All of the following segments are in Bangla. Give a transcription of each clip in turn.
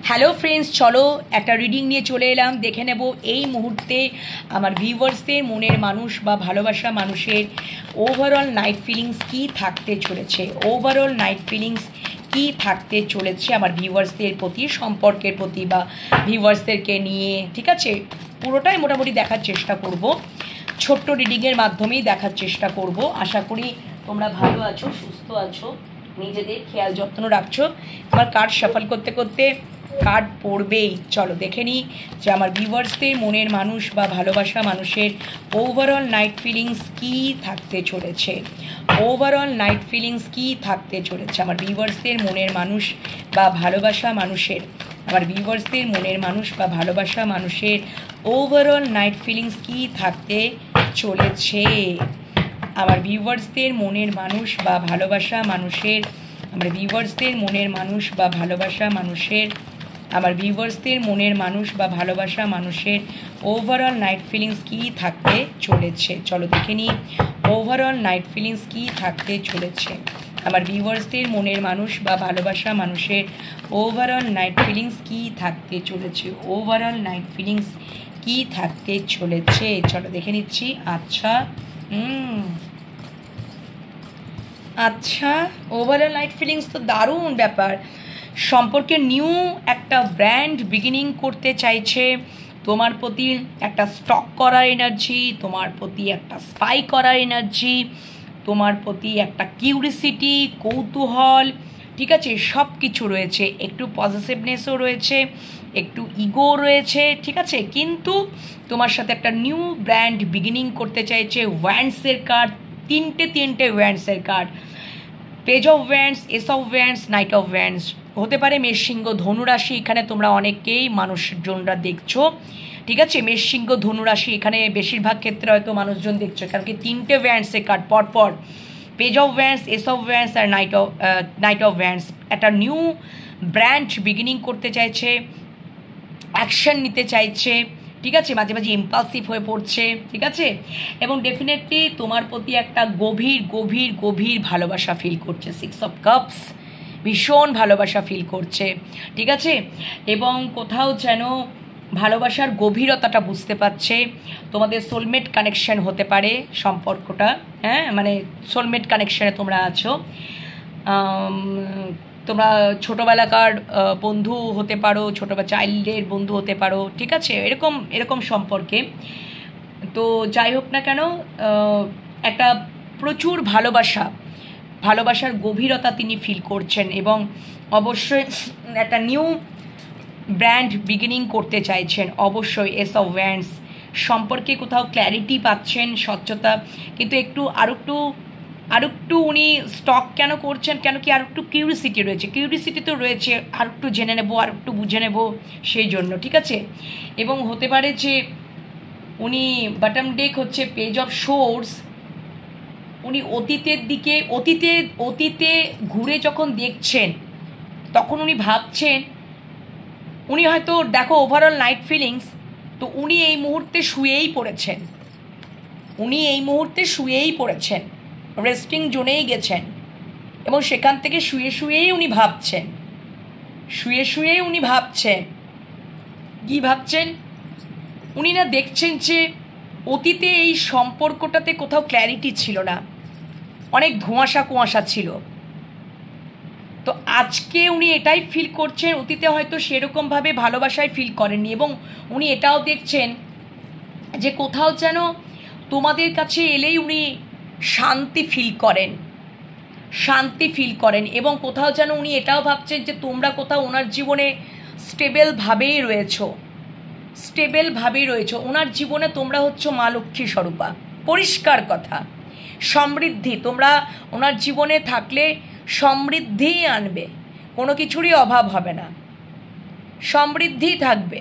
হ্যালো ফ্রেন্ডস, চলো একটা রিডিং নিয়ে চলে এলাম। দেখে নেব এই মুহূর্তে আমার ভিউয়ার্সদের মনের মানুষ বা ভালোবাসা মানুষের ওভারঅল নাইট ফিলিংস কী থাকতে চলেছে। ওভারঅল নাইট ফিলিংস কী থাকতে চলেছে আমার ভিউয়ার্সদের প্রতি, সম্পর্কের প্রতি বা ভিউয়ার্সদেরকে নিয়ে। ঠিক আছে, পুরোটাই মোটামুটি দেখার চেষ্টা করব, ছোট্ট রিডিংয়ের মাধ্যমেই দেখার চেষ্টা করব। আশা করি তোমরা ভালো আছো, সুস্থ আছো, নিজেদের খেয়াল যত্ন রাখছো। আমার কার্ড শাফল করতে করতে কার্ড পড়বেই। চলো দেখে নিই যে আমার ভিউয়ার্সদের মনের মানুষ বা ভালোবাসা মানুষের ওভারঅল নাইট ফিলিংস কী থাকতে চলেছে। ওভারঅল নাইট ফিলিংস কী থাকতে চলেছে আমার ভিউয়ার্সদের মনের মানুষ বা ভালোবাসা মানুষের। আমার ভিউয়ার্সদের মনের মানুষ বা ভালোবাসা মানুষের ওভারঅল নাইট ফিলিংস কী থাকতে চলেছে। আমার ভিউয়ার্সদের মনের মানুষ বা ভালোবাসা মানুষের, আমার ভিউয়ার্সদের মনের মানুষ বা ভালোবাসা মানুষের, আমার ভিউয়ার্সদের মনের মানুষ বা ভালোবাসা মানুষের ওভারঅল নাইট ফিলিংস কী থাকতে চলেছে। চলো দেখে নিই ওভারঅল নাইট ফিলিংস কী থাকতে চলেছে আমার ভিউয়ার্সদের মনের মানুষ বা ভালোবাসা মানুষের ওভারঅল নাইট ফিলিংস কী থাকতে চলেছে। ওভারঅল নাইট ফিলিংস কী থাকতে চলেছে চলো দেখে নিচ্ছি। আচ্ছা, ওভারঅল নাইট ফিলিংস তো দারুণ ব্যাপার। সম্পর্কে নিউ একটা ব্র্যান্ড বিগিনিং করতে চাইছে তোমার প্রতি, একটা স্টক করার এনার্জি, তোমার প্রতি একটা স্পাই করার এনার্জি, তোমার প্রতি একটা কিউরিসিটি, কৌতূহল, ঠিক আছে, সব কিছু রয়েছে। একটু পজিটিভনেসও রয়েছে, একটু ইগো রয়েছে, ঠিক আছে, কিন্তু তোমার সাথে একটা নিউ ব্র্যান্ড বিগিনিং করতে চাইছে। ওয়ান্ডসের কার্ড, তিনটে ওয়ান্ডসের card, page of wands, ace of wands, knight of wands. হতে পারে মেষ, সিংহ, ধনুরাশি। এখানে তোমরা অনেকেই মানুষজনরা দেখছো, ঠিক আছে, মেষ, সিংহ, ধনুরাশি। এখানে বেশিরভাগ ক্ষেত্রে হয়তো মানুষজন দেখছো, কারণ কি তিনটে ওয়ান্ডসের কার্ড পরপর, page of wands, ace of wands আর নাইট অফ ওয়ান্ডস। একটা নিউ ব্র্যান্ড বিগিনিং করতে চাইছে, অ্যাকশন নিতে চাইছে, ঠিক আছে, মাঝে মাঝে ইম্পালসিভ হয়ে পড়ছে, ঠিক আছে, এবং ডেফিনেটলি তোমার প্রতি একটা গভীর গভীর গভীর ভালোবাসা ফিল করছে। 6 অফ কাপস, ভীষণ ভালোবাসা ফিল করছে, ঠিক আছে, এবং কোথাও যেন ভালোবাসার গভীরতাটা বুঝতে পারছে। তোমাদের সোলমেট কানেকশন হতে পারে সম্পর্কটা, হ্যাঁ, মানে সোলমেট কানেকশনে তোমরা আছো। তোমরা ছোটোবেলাকার বন্ধু হতে পারো, ছোটোবেলা চাইল্ডের বন্ধু হতে পারো, ঠিক আছে, এরকম সম্পর্কে। তো যাই হোক না কেন, একটা প্রচুর ভালোবাসার গভীরতা তিনি ফিল করছেন, এবং অবশ্যই একটা নিউ ব্র্যান্ড বিগিনিং করতে চাইছেন। অবশ্যই এস অফ ওয়ান্ডস, সম্পর্কে কোথাও ক্ল্যারিটি পাচ্ছেন, স্বচ্ছতা, কিন্তু আর একটু উনি স্টক কেন করছেন, কেন কি আর একটু কিউরিসিটি তো রয়েছে, আর একটু জেনে নেবো, আর একটু বুঝে নেব, সেই জন্য, ঠিক আছে। এবং হতে পারে যে উনি বটম ডেক হচ্ছে পেজ অফ সোর্স, উনি অতীতে ঘুরে যখন দেখছেন তখন উনি ভাবছেন, উনি হয়তো দেখো ওভারঅল নাইট ফিলিংস, তো উনি এই মুহূর্তে শুয়েই পড়েছেন, রেস্টিং জোনেই গেছেন, এবং সেখান থেকে শুয়েই উনি ভাবছেন, কি ভাবছেন, উনি না দেখছেন যে অতীতে এই সম্পর্কটাতে কোথাও ক্ল্যারিটি ছিল না, অনেক কুয়াশা ছিল। তো আজকে উনি এটাই ফিল করছেন, অতীতে হয়তো সেরকমভাবে ভালোবাসায় ফিল করেননি, এবং উনি এটাও দেখছেন যে কোথাও যেন তোমাদের কাছে এলেই উনি শান্তি ফিল করেন, এবং কোথাও যেন উনি এটাও ভাবছেন যে তোমরা কোথাও ওনার জীবনে স্টেবেলভাবেই রয়েছো। ওনার জীবনে তোমরা হচ্ছে মা লক্ষ্মী স্বরূপা, পরিষ্কার কথা। সমৃদ্ধি, তোমরা ওনার জীবনে থাকলে সমৃদ্ধি আনবে, কোনো কিছুরই অভাব হবে না, সমৃদ্ধি থাকবে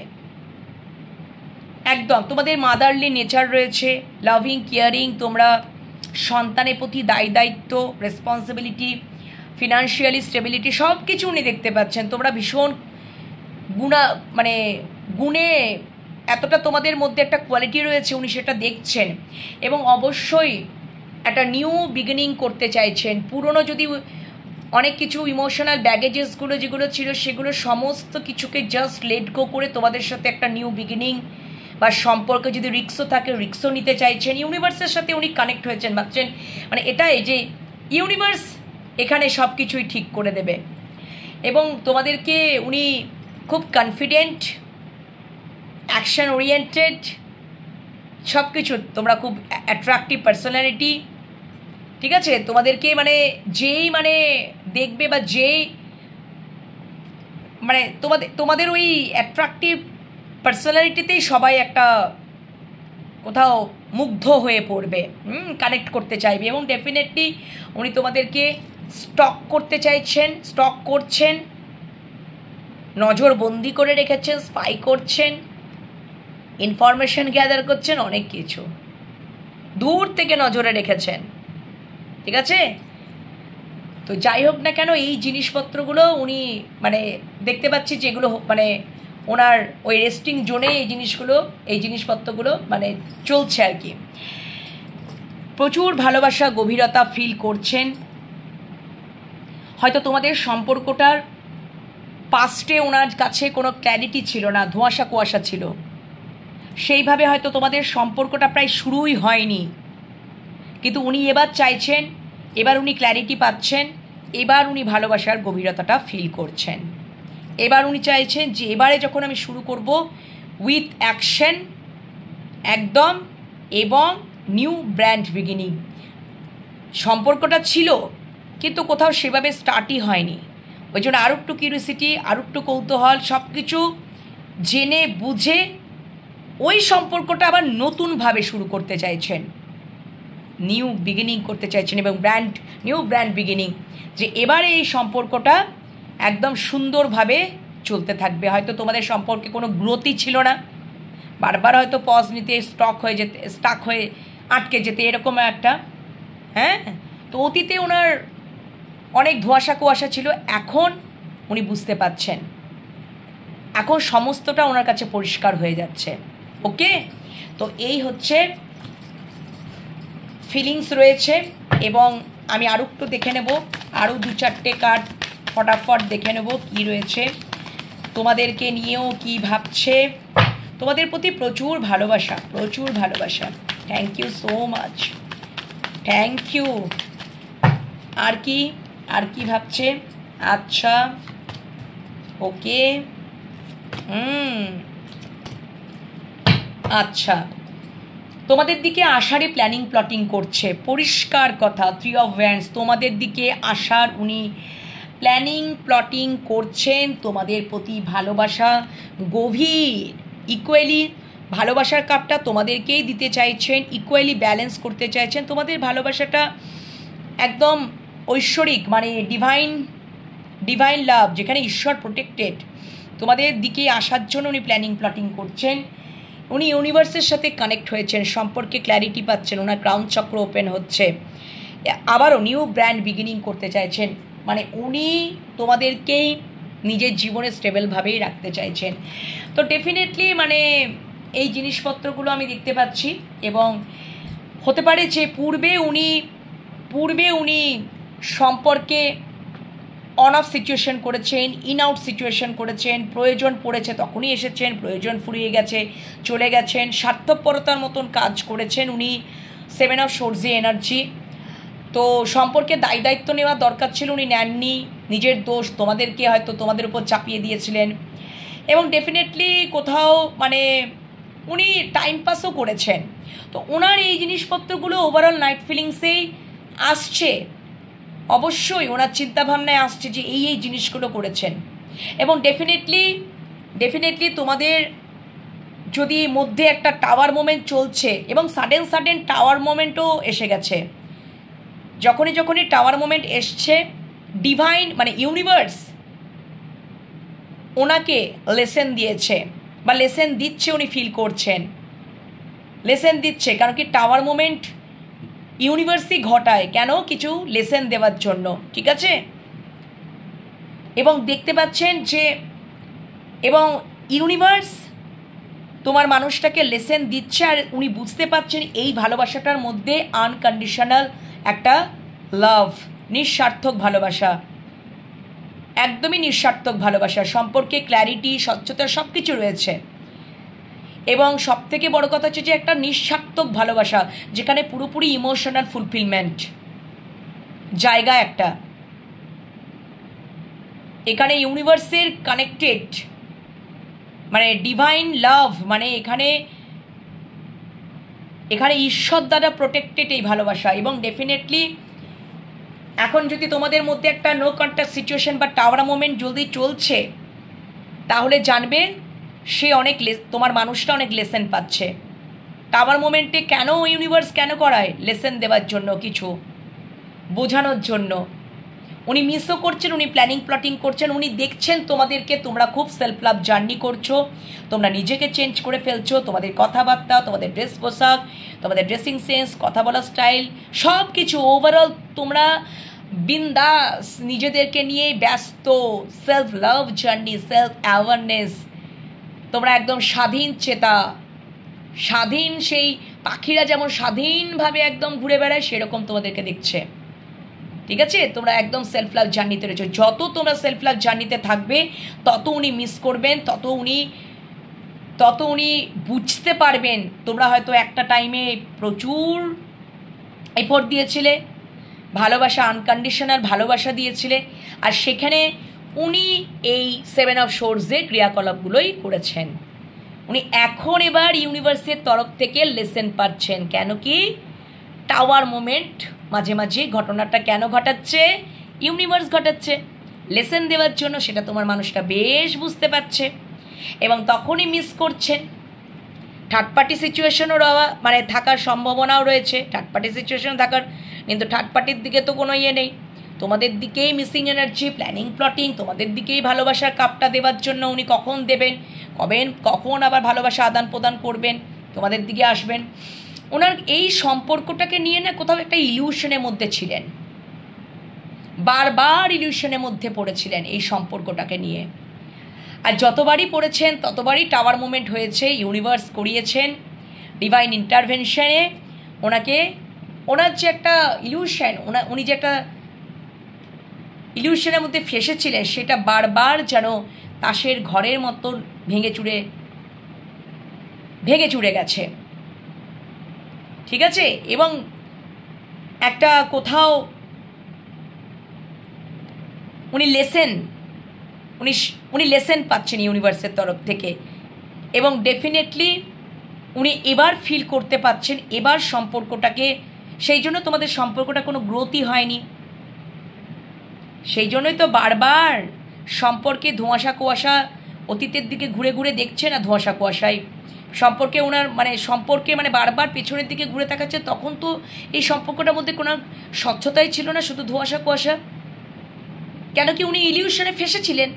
একদম। তোমাদের মাদারলি নেচার রয়েছে, লাভিং, কেয়ারিং, তোমরা সন্তানের প্রতি দায়িত্ব, রেসপন্সিবিলিটি, ফিনান্সিয়ালি স্টেবিলিটি, সব কিছু উনি দেখতে পাচ্ছেন। তোমরা ভীষণ গুণে এতটা তোমাদের মধ্যে একটা কোয়ালিটি রয়েছে, উনি সেটা দেখছেন, এবং অবশ্যই একটা নিউ বিগিনিং করতে চাইছেন। পুরনো যদি অনেক কিছু ইমোশনাল ব্যাগেজেসগুলো যেগুলো ছিল সেগুলো সমস্ত কিছুকে জাস্ট লেট গো করে তোমাদের সাথে একটা নিউ বিগিনিং বা সম্পর্কে যদি রিক্সও থাকে রিক্সও নিতে চাইছেন। ইউনিভার্সের সাথে উনি কানেক্ট হয়েছেন, ভাবছেন মানে এটাই যে ইউনিভার্স এখানে সব কিছুই ঠিক করে দেবে। এবং তোমাদেরকে উনি খুব কনফিডেন্ট, অ্যাকশন ওরিয়েন্টেড, সব কিছু তোমরা খুব অ্যাট্রাকটিভ পার্সোনালিটি, ঠিক আছে? তোমাদেরকে মানে যেই মানে দেখবে বা যেই মানে তোমাদের ওই অ্যাট্রাকটিভ পার্সোনালিটিতেই সবাই একটা কোথাও মুগ্ধ হয়ে পড়বে, কানেক্ট করতে চাইবে। এবং ডেফিনেটলি উনি তোমাদেরকে স্টক করতে চাইছেন, স্টক করছেন, নজরবন্দি করে রেখেছেন, স্পাই করছেন, ইনফরমেশন গ্যাদার করছেন, অনেক কিছু দূর থেকে নজরে রেখেছেন, ঠিক আছে? তো যাই হোক না কেন এই জিনিসপত্রগুলো উনি মানে দেখতে পাচ্ছি যেগুলো মানে ওনার ওই রেস্টিং জোনে এই জিনিসপত্রগুলো মানে চলছে আর কি। প্রচুর ভালোবাসা, গভীরতা ফিল করছেন। হয়তো তোমাদের সম্পর্কটার পাস্টে ওনার কাছে কোনো ক্ল্যারিটি ছিল না, ধোঁয়াশা কুয়াশা ছিল, সেইভাবে হয়তো তোমাদের সম্পর্কটা প্রায় শুরুই হয়নি। কিন্তু উনি এবার চাইছেন, এবার উনি ক্ল্যারিটি পাচ্ছেন, এবার উনি ভালোবাসার গভীরতাটা ফিল করছেন। এবার উনি চাইছেন যে এবারে যখন আমি শুরু করব উইথ অ্যাকশন একদম, এবং নিউ ব্র্যান্ড বিগিনিং। সম্পর্কটা ছিল কিন্তু কোথাও সেভাবে স্টার্টই হয়নি, ওই জন্য আরও একটু কিউরিওসিটি, আরও একটু কৌতূহল, সব কিছু জেনে বুঝে ওই সম্পর্কটা আবার নতুনভাবে শুরু করতে চাইছেন, নিউ বিগিনিং করতে চাইছেন। এবং নিউ ব্র্যান্ড বিগিনিং, যে এবারে এই সম্পর্কটা একদম সুন্দরভাবে চলতে থাকবে। হয়তো তোমাদের সম্পর্কে কোনো গ্রোথই ছিল না, বারবার হয়তো পজ নিতে, স্টাক হয়ে আটকে যেতে, এরকম একটা, হ্যাঁ। তো অতীতে ওনার অনেক ধোঁয়াশা কুয়াশা ছিল, এখন উনি বুঝতে পারছেন, এখন সমস্তটা ওনার কাছে পরিষ্কার হয়ে যাচ্ছে। ওকে, তো এই হচ্ছে ফিলিংস রয়েছে। এবং আমি আরও একটু দেখে নেব, আরও 2-4টে কার্ড ফটাফট দেখে নেব কী রয়েছে, তোমাদেরকে নিয়েও কি ভাবছে। তোমাদের প্রতি প্রচুর ভালোবাসা, প্রচুর ভালোবাসা। Thank you so much, thank you. আর কি ভাবছে? আচ্ছা, ওকে, আচ্ছা, তোমাদের দিকে আসারই প্ল্যাটিং করছে, পরিষ্কার কথা। 3 অফ ওয়ান্ডস, তোমাদের দিকে আসার উনি প্ল্যাটিং করছেন। তোমাদের প্রতি ভালোবাসা গভীর, ইকুয়ালি ভালোবাসার কাপটা তোমাদেরকেই দিতে চাইছেন, ইকুয়ালি ব্যালেন্স করতে চাইছেন। তোমাদের ভালোবাসাটা একদম ঐশ্বরিক, মানে ডিভাইন লাভ, যেখানে ঈশ্বর প্রোটেক্টেড। তোমাদের দিকে আসার জন্য উনি প্ল্যাটিং করছেন। উনি ইউনিভার্সের সাথে কানেক্ট হয়েছেন, সম্পর্কে ক্ল্যারিটি পাচ্ছেন, ওনার ক্রাউন চক্র ওপেন হচ্ছে, আবারও নিউ ব্র্যান্ড বিগিনিং করতে চাইছেন। মানে উনি তোমাদেরকেই নিজের জীবনে স্টেবলভাবেই রাখতে চাইছেন। তো ডেফিনেটলি মানে এই জিনিসপত্রগুলো আমি দেখতে পাচ্ছি। এবং হতে পারে যে পূর্বে উনি সম্পর্কে অন অফ সিচুয়েশন করেছেন, ইন আউট সিচুয়েশন করেছেন, প্রয়োজন পড়েছে তখনই এসেছেন, প্রয়োজন ফুরিয়ে গেছে চলে গেছেন, স্বার্থপরতার মতন কাজ করেছেন উনি। 7 অফ সোর্সি এনার্জি। তো সম্পর্কে দায়িত্ব নেওয়ার দরকার ছিল, উনি নেননি, নিজের দোষ তোমাদেরকে হয়তো তোমাদের উপর চাপিয়ে দিয়েছিলেন। এবং ডেফিনেটলি কোথাও মানে উনি টাইম পাসও করেছেন। তো ওনার এই জিনিসপত্রগুলো ওভারঅল নাইট ফিলিংসেই আসছে, অবশ্যই ওনার চিন্তাভাবনায় আসছে যে এই জিনিসগুলো করেছেন। এবং ডেফিনেটলি তোমাদের যদি মধ্যে একটা টাওয়ার মোমেন্ট চলছে, এবং সাডেন টাওয়ার মোমেন্টও এসে গেছে। যখনই টাওয়ার মোমেন্ট এসছে, ডিভাইন মানে ইউনিভার্স ওনাকে লেসেন দিয়েছে, বা লেসেন দিচ্ছে, উনি ফিল করছেন লেসেন দিচ্ছে। কারণ কি টাওয়ার মোমেন্ট ইউনিভার্সই ঘটায়, কেন? কিছু লেসেন দেওয়ার জন্য, ঠিক আছে? এবং দেখতে পাচ্ছেন যে এবং ইউনিভার্স তোমার মানুষটাকে লেসেন দিচ্ছে, আর উনি বুঝতে পারছেন এই ভালোবাসাটার মধ্যে আনকন্ডিশনাল একটা লাভ, নিঃস্বার্থক ভালোবাসা, একদমই নিঃস্বার্থক ভালোবাসা, সম্পর্কে ক্ল্যারিটি, স্বচ্ছতা সব কিছু রয়েছে। এবং সব থেকে বড় কথা হচ্ছে যে একটা নিঃস্বার্থক ভালোবাসা, যেখানে পুরোপুরি ইমোশনাল ফুলফিলমেন্ট জায়গা একটা। এখানে ইউনিভার্সের কানেক্টেড, মানে ডিভাইন লাভ, মানে এখানে ঈশ্বর দ্বারা প্রোটেক্টেড এই ভালোবাসা। এবং ডেফিনেটলি এখন যদি তোমাদের মধ্যে একটা নো কন্ট্যাক্ট সিচুয়েশন বা টাওয়ার মোমেন্ট যদি চলছে, তাহলে জানবে সে অনেক তোমার মানুষটা অনেক লেসেন পাচ্ছে। টাওয়ার মোমেন্টে কেন ইউনিভার্স কেন করায়? লেসেন দেওয়ার জন্য, কিছু বোঝানোর জন্য। উনি মিসও করছেন, উনি প্ল্যানিং প্লটিং করছেন, উনি দেখছেন তোমাদেরকে, তোমরা খুব সেলফ লাভ জার্নি করছো, তোমরা নিজেকে চেঞ্জ করে ফেলছো, তোমাদের কথাবার্তা, তোমাদের ড্রেস পোশাক, তোমাদের ড্রেসিং সেন্স, কথা বলার স্টাইল, সব কিছু ওভারঅল তোমরা বিন্দাস নিজেদেরকে নিয়ে ব্যস্ত। Self love journey, self awareness, তোমরা একদম স্বাধীন চেতা, স্বাধীন, সেই পাখিরা যেমন স্বাধীনভাবে একদম ঘুরে বেড়ায় সেরকম তোমাদেরকে দেখছে। ঠিক আছে, তোমরা একদম সেলফ লাভ জার্নিতে রয়েছো। যত তোমরা সেলফ লাভ জার্নিতে থাকবে তত উনি মিস করবেন, তত উনি বুঝতে পারবেন। তোমরা হয়তো একটা টাইমে প্রচুর এফোর্ট দিয়েছিলে, ভালোবাসা, আনকন্ডিশনাল ভালোবাসা দিয়েছিলে, আর সেখানে উনি এই 7 অফ সোর্সের ক্রিয়াকলাপগুলোই করেছেন। উনি এখন এবার ইউনিভার্সের তরফ থেকে লেসেন পাচ্ছেন। কেন কি? টাওয়ার মোমেন্ট মাঝে মাঝে ঘটনাটা কেন ঘটাচ্ছে? ইউনিভার্স ঘটাচ্ছে লেসেন দেওয়ার জন্য, সেটা তোমার মানুষটা বেশ বুঝতে পারছে এবং তখনই মিস করছেন। থার্ড পার্টি সিচুয়েশনও মানে থাকার সম্ভাবনাও রয়েছে, থার্ড পার্টি সিচুয়েশন থাকার, কিন্তু থার্ড পার্টির দিকে তো কোনো ইয়ে নেই, তোমাদের দিকেই মিসিং এনার্জি, প্ল্যানিং প্লটিং, তোমাদের দিকেই ভালোবাসার কাপটা দেওয়ার জন্য উনি কখন দেবেন, কখন আবার ভালোবাসা আদান প্রদান করবেন, তোমাদের দিকে আসবেন। ওনার এই সম্পর্কটাকে নিয়ে না কোথাও একটা ইলিউশনের মধ্যে ছিলেন, বারবার ইলিউশনের মধ্যে পড়েছিলেন এই সম্পর্কটাকে নিয়ে। আর যতবারই পড়েছেন ততবারই টাওয়ার মোমেন্ট হয়েছে, ইউনিভার্স করিয়েছেন ডিভাইন ইন্টারভেনশনে ওনাকে। ওনার যে একটা ইলিউশন, উনি যে একটা ইলিউশনের মধ্যে ফেসেছিলেন, সেটা বারবার যেন তাসের ঘরের মতো ভেঙে চুরে গেছে। ঠিক আছে, এবং একটা কোথাও উনি লেসেন পাচ্ছেন ইউনিভার্সের তরফ থেকে, এবং ডেফিনেটলি উনি এবার ফিল করতে পাচ্ছেন এবার সম্পর্কটাকে। সেই জন্য তোমাদের সম্পর্কটা কোনো গ্রোথই হয়নি, সেই জন্যই তো বারবার সম্পর্কে ধোঁয়াশা কুয়াশা, অতীতের দিকে ঘুরে ঘুরে দেখছে না, ধোঁয়াশা কুয়াশায় সম্পর্কে ওনার সম্পর্কে বারবার পেছনের দিকে ঘুরে তাকাচ্ছে। তখন তো এই সম্পর্কটার মধ্যে কোনো স্বচ্ছতাই ছিল না, শুধু ধোঁয়াশা কুয়াশা। কেন কি? উনি ইলিউশনে ফেসেছিলেন,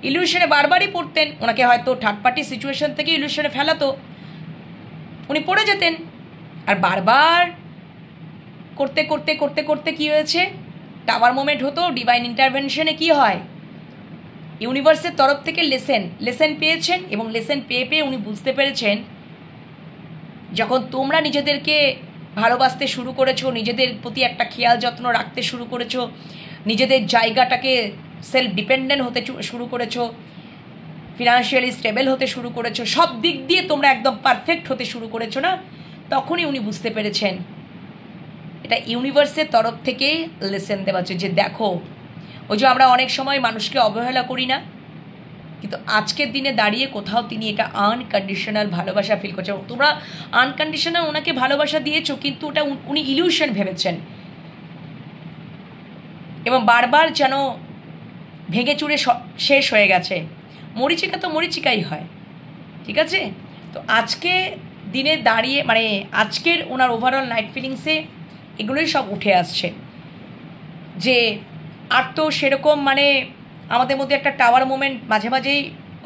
ইলিউশনে বারবারই পড়তেন। ওনাকে হয়তো থার্ড পার্টি সিচুয়েশন থেকে ইলিউশনে ফেলাতো, উনি পড়ে যেতেন। আর বারবার করতে করতে করতে করতে কী হয়েছে? টাওয়ার মোমেন্ট হতো। ডিভাইন ইন্টারভেনশনে কি হয়? ইউনিভার্সের তরফ থেকে লেসেন পেয়েছেন, এবং লেসেন পেয়ে উনি বুঝতে পেরেছেন যখন তোমরা নিজেদেরকে ভালোবাসতে শুরু করেছো, নিজেদের প্রতি একটা খেয়াল যত্ন রাখতে শুরু করেছো, নিজেদের জায়গাটাকে সেলফ ডিপেন্ডেন্ট হতে শুরু করেছো, ফিনান্সিয়ালি স্টেবল হতে শুরু করেছো, সব দিক দিয়ে তোমরা একদম পারফেক্ট হতে শুরু করেছো না, তখনই উনি বুঝতে পেরেছেন এটা ইউনিভার্সের তরফ থেকেই লেসেন দেওয়া হচ্ছে। যে দেখো, ওই যে আমরা অনেক সময় মানুষকে অবহেলা করি না, কিন্তু আজকের দিনে দাঁড়িয়ে কোথাও তিনি এটা আনকন্ডিশনাল ভালোবাসা ফিল করছেন। তোমরা আনকন্ডিশনাল ওনাকে ভালোবাসা দিয়েছো, কিন্তু ওটা উনি ইলিউশন ভেবেছেন, এবং বারবার যেন ভেঙে চুরে শেষ হয়ে গেছে। মরিচিকা তো মরিচিকাই হয়, ঠিক আছে? তো আজকে দিনে দাঁড়িয়ে আজকের ওনার ওভারঅল নাইট ফিলিংসে এগুলোই সব উঠে আসছে যে আর তো সেরকম আমাদের মধ্যে একটা টাওয়ার মোমেন্ট মাঝে মাঝেই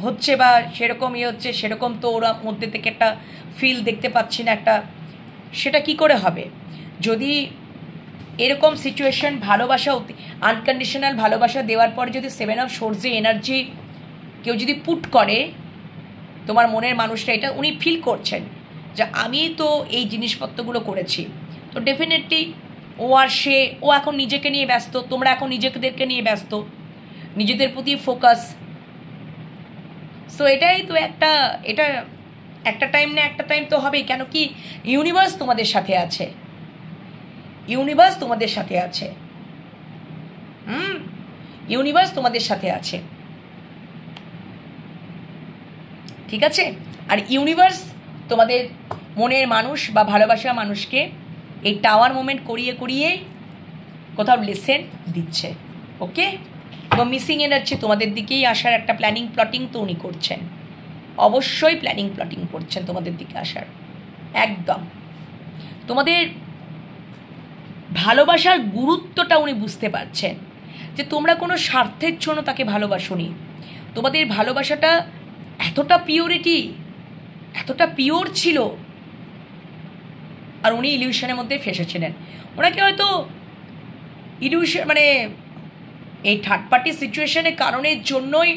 হচ্ছে, বা সেরকম হচ্ছে, সেরকম তো ওরা মধ্যে থেকে একটা ফিল দেখতে পাচ্ছি না একটা। সেটা কি করে হবে যদি এরকম সিচুয়েশন, ভালোবাসা, আনকন্ডিশনাল ভালোবাসা দেওয়ার পরে যদি 7 অফ সোর্সে এনার্জি কেউ যদি পুট করে, তোমার মনের মানুষটা এটা উনি ফিল করছেন যে আমি তো এই জিনিসপত্রগুলো করেছি, তো ডেফিনেটলি ও এখন নিজেকে নিয়ে ব্যস্ত, তোমরা এখন নিজেদেরকে নিয়ে ব্যস্ত, নিজেদের প্রতি ফোকাস। সো এটাই তো এটা একটা টাইম না একটা টাইম তো হবেই। কেন কি ইউনিভার্স তোমাদের সাথে আছে, ইউনিভার্স তোমাদের সাথে আছে, ইউনিভার্স তোমাদের সাথে আছে, ঠিক আছে? আর ইউনিভার্স তোমাদের মনের মানুষ বা ভালোবাসা মানুষকে এই টাওয়ার মোমেন্ট করিয়ে করিয়ে কোথাও লেসেন দিচ্ছে, ওকে? এবং মিসিং এনার্জি তোমাদের দিকেই আসার একটা প্ল্যানিং প্লটিং তো উনি করছেন, অবশ্যই প্ল্যানিং প্লটিং করছেন তোমাদের দিকে আসার। একদম তোমাদের ভালোবাসার গুরুত্বটা উনি বুঝতে পারছেন, যে তোমরা কোনো স্বার্থের জন্য তাকে ভালোবাসোনি। তোমাদের ভালোবাসাটা এতটা পিওরিটি, এতটা পিওর ছিল, আর উনি ইলিউশনের মধ্যে ফেসেছিলেন। ওনাকে হয়তো ইলিউশন মানে এই থার্ড পার্টি সিচুয়েশনের কারণের জন্যই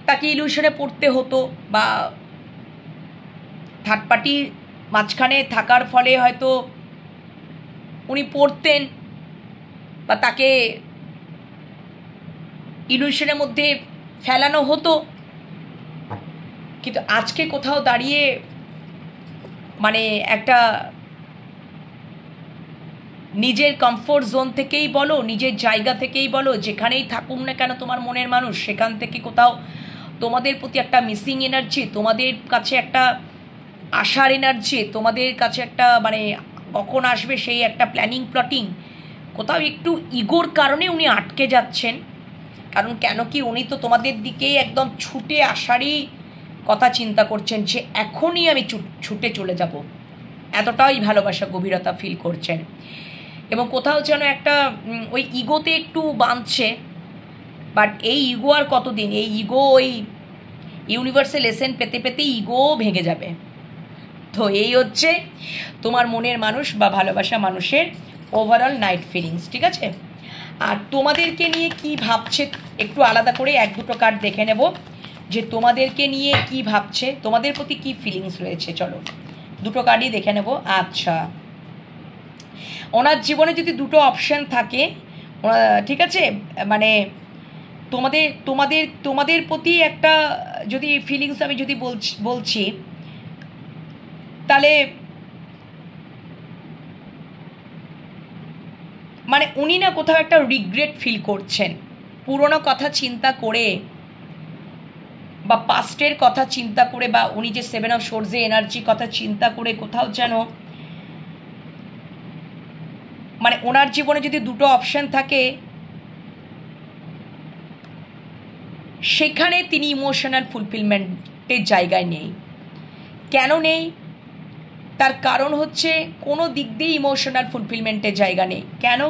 তাকে ইলিউশনে পড়তে হতো, বা থার্ড পার্টি মাঝখানে থাকার ফলে হয়তো উনি পড়তেন, বা তাকে ইলিউশনের মধ্যে ফেলানো হতো। কিন্তু আজকে কোথাও দাঁড়িয়ে মানে একটা নিজের কমফোর্ট জোন থেকেই বলো, নিজের জায়গা থেকেই বলো, যেখানেই থাকুক না কেন তোমার মনের মানুষ, সেখান থেকে কোথাও তোমাদের প্রতি একটা মিসিং এনার্জি, তোমাদের কাছে একটা আশার এনার্জি, তোমাদের কাছে একটা মানে কখন আসবে সেই একটা প্ল্যানিং প্লটিং, কোথাও একটু ইগোর কারণে উনি আটকে যাচ্ছেন। কারণ কেন কি উনি তো তোমাদের দিকেই একদম ছুটে আসারই কথা চিন্তা করছেন, যে এখনই আমি ছুটে চলে যাব, এতটাই ভালোবাসা গভীরতা ফিল করছেন। এবং কোথাও যেন একটা ওই ইগোতে একটু বাঁধছে, বাট এই ইগো আর কতদিন, এই ইগো ওই ইউনিভার্সে লেসেন পেতে পেতেই ইগো ভেঙে যাবে। তো এই হচ্ছে তোমার মনের মানুষ বা ভালোবাসা মানুষের ওভারঅল নাইট ফিলিংস, ঠিক আছে? আর তোমাদেরকে নিয়ে কি ভাবছে একটু আলাদা করে এক দুটো কার্ড দেখে নেব, যে তোমাদেরকে নিয়ে কি ভাবছে, তোমাদের প্রতি কি ফিলিংস রয়েছে। চলো দুটো কার্ডই দেখে নেব। আচ্ছা, ওনার জীবনে যদি দুটো অপশান থাকে, ঠিক আছে, মানে তোমাদের তোমাদের তোমাদের প্রতি একটা যদি ফিলিংস আমি যদি বলছি তাহলে মানে উনি না কোথাও একটা রিগ্রেট ফিল করছেন, পুরনো কথা চিন্তা করে বা পাস্টের কথা চিন্তা করে, বা উনি যে 7 অফ সোর্সে এনার্জি কথা চিন্তা করে কোথাও যেন মানে ওনার জীবনে যদি দুটো অপশান থাকে, সেখানে তিনি ইমোশনাল ফুলফিলমেন্টের জায়গায় নেই। কেন নেই? তার কারণ হচ্ছে কোনো দিক দিয়ে ইমোশনাল ফুলফিলমেন্টের জায়গা নেই।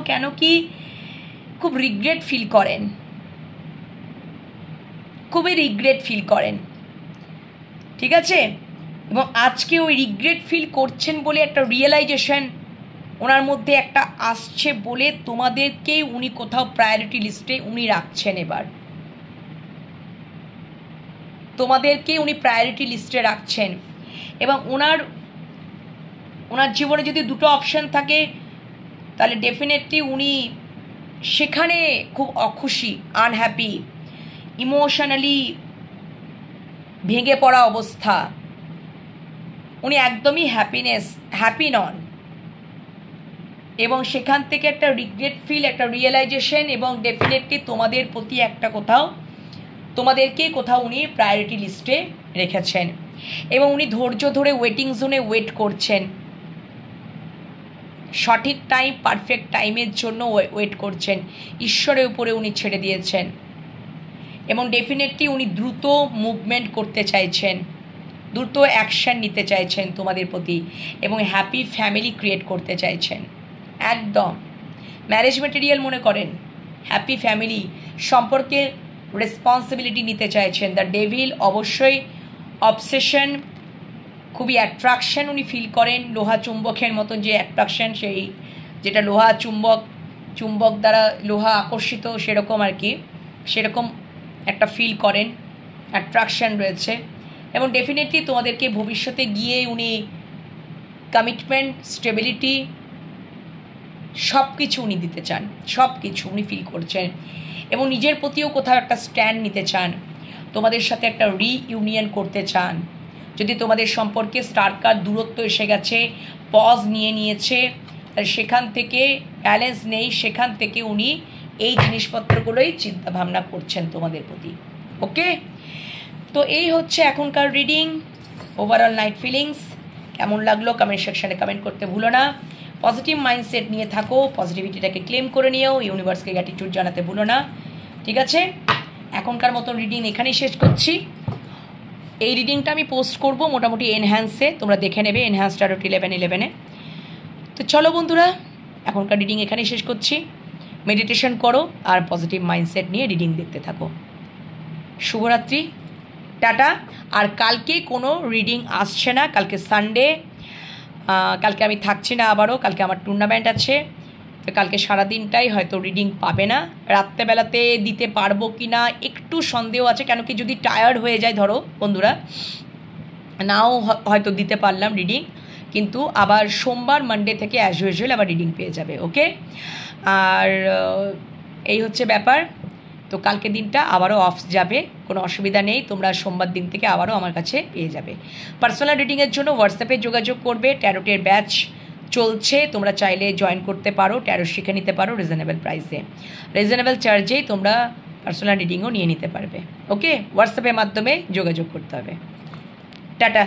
কেন কি খুব রিগ্রেট ফিল করেন, খুবই রিগ্রেট ফিল করেন, ঠিক আছে? এবং আজকে ওই রিগ্রেট ফিল করছেন বলে একটা রিয়েলাইজেশন ওনার মধ্যে একটা আসছে বলে তোমাদেরকে উনি কোথাও প্রায়োরিটি লিস্টে উনি রাখছেন। এবার তোমাদেরকে উনি প্রায়োরিটি লিস্টে রাখছেন, এবং ওনার জীবনে যদি দুটো অপশান থাকে তাহলে ডেফিনেটলি উনি সেখানে খুব অখুশি, আনহ্যাপি, ইমোশনালি ভেঙে পড়া অবস্থা, উনি একদমই হ্যাপি নন। এবং সেখান থেকে একটা রিগ্রেট ফিল, একটা রিয়েলাইজেশন, এবং ডেফিনেটলি তোমাদের প্রতি একটা তোমাদেরকে কোথাও উনি প্রায়োরিটি লিস্টে রেখেছেন, এবং উনি ধৈর্য ধরে ওয়েটিং জোনে ওয়েট করছেন, সঠিক টাইম পারফেক্ট টাইমের জন্য ওয়েট করছেন, ঈশ্বরের উপরে উনি ছেড়ে দিয়েছেন, এবং ডেফিনেটলি উনি দ্রুত মুভমেন্ট করতে চাইছেন, দ্রুত অ্যাকশান নিতে চাইছেন তোমাদের প্রতি, এবং হ্যাপি ফ্যামিলি ক্রিয়েট করতে চাইছেন। একদম ম্যারেজ ম্যাটেরিয়াল মনে করেন, হ্যাপি ফ্যামিলি সম্পর্কে রেসপন্সিবিলিটি নিতে চাইছেন। দ্য ডেভিল অবশ্যই অবসেশন, খুবই অ্যাট্রাকশন উনি ফিল করেন, লোহা চুম্বকের মতন যে অ্যাট্রাকশন, সেই যেটা লোহা চুম্বক দ্বারা লোহা আকর্ষিত, সেরকম আর কি, সেরকম একটা ফিল করেন, অ্যাট্রাকশন রয়েছে। এবং ডেফিনেটলি তোমাদেরকে ভবিষ্যতে গিয়ে উনি কমিটমেন্ট, স্টেবিলিটি সব কিছু উনি দিতে চান, সব কিছু উনি ফিল করছেন। এবং নিজের প্রতিও কোথাও একটা স্ট্যান্ড নিতে চান, তোমাদের সাথে একটা রিইউনিয়ন করতে চান, যদি তোমাদের সম্পর্কে স্টার কার্ড দূরত্ব এসে গেছে, পজ নিয়ে নিয়েছে, সেখান থেকে ব্যালেন্স নেই, সেখান থেকে উনি এই জিনিসপত্রগুলোই চিন্তা ভাবনা করছেন তোমাদের প্রতি। ওকে, তো এই হচ্ছে এখনকার রিডিং, ওভারঅল নাইট ফিলিংস। কেমন লাগলো কমেন্ট সেকশানে কমেন্ট করতে ভুলো না। পজিটিভ মাইন্ডসেট নিয়ে থাকো, পজিটিভিটিটাকে ক্লেম করে নিও, ইউনিভার্সকে গ্র্যাটিটিউড জানাতে ভুলো না। ঠিক আছে, এখনকার মতন রিডিং এখানেই শেষ করছি। এই রিডিংটা আমি পোস্ট করব মোটামুটি এনহ্যান্সে, তোমরা দেখে নেবে এনহ্যান্স ট্যারোট 11/11-এ। তো চলো বন্ধুরা, এখনকার রিডিং এখানেই শেষ করছি। মেডিটেশন করো আর পজিটিভ মাইন্ডসেট নিয়ে রিডিং দেখতে থাকো। শুভরাত্রি, টাটা। আর কালকে কোনো রিডিং আসছে না, কালকে সানডে, কালকে আমি থাকছি না, আবারও কালকে আমার টুর্নামেন্ট আছে, তো কালকে সারাদিনটাই হয়তো রিডিং পাবে না। রাত্রেবেলাতে দিতে পারবো কি না একটু সন্দেহ আছে, কেন কি যদি টায়ার্ড হয়ে যায় ধরো বন্ধুরা, নাও হয়তো দিতে পারলাম রিডিং, কিন্তু আবার সোমবার মানডে থেকে অ্যাজ ইউজুয়াল আবার রিডিং পেয়ে যাবে। ওকে, আর এই হচ্ছে ব্যাপার। তো কালকে দিনটা আবারও অফ যাবে, কোনো অসুবিধা নেই, তোমরা সোমবার দিন থেকে আবারও আমার কাছে পেয়ে যাবে। পার্সোনাল রিডিংয়ের জন্য হোয়াটসঅ্যাপে যোগাযোগ করবে, ট্যারোটের ব্যাচ চলছে, তোমরা চাইলে জয়েন করতে পারো, ট্যারো শিখে নিতে পারো রিজনেবল প্রাইসে, রিজনেবল চার্জেই তোমরা পার্সোনাল রিডিংও নিয়ে নিতে পারবে। ওকে, হোয়াটসঅ্যাপের মাধ্যমে যোগাযোগ করতে হবে। টাটা।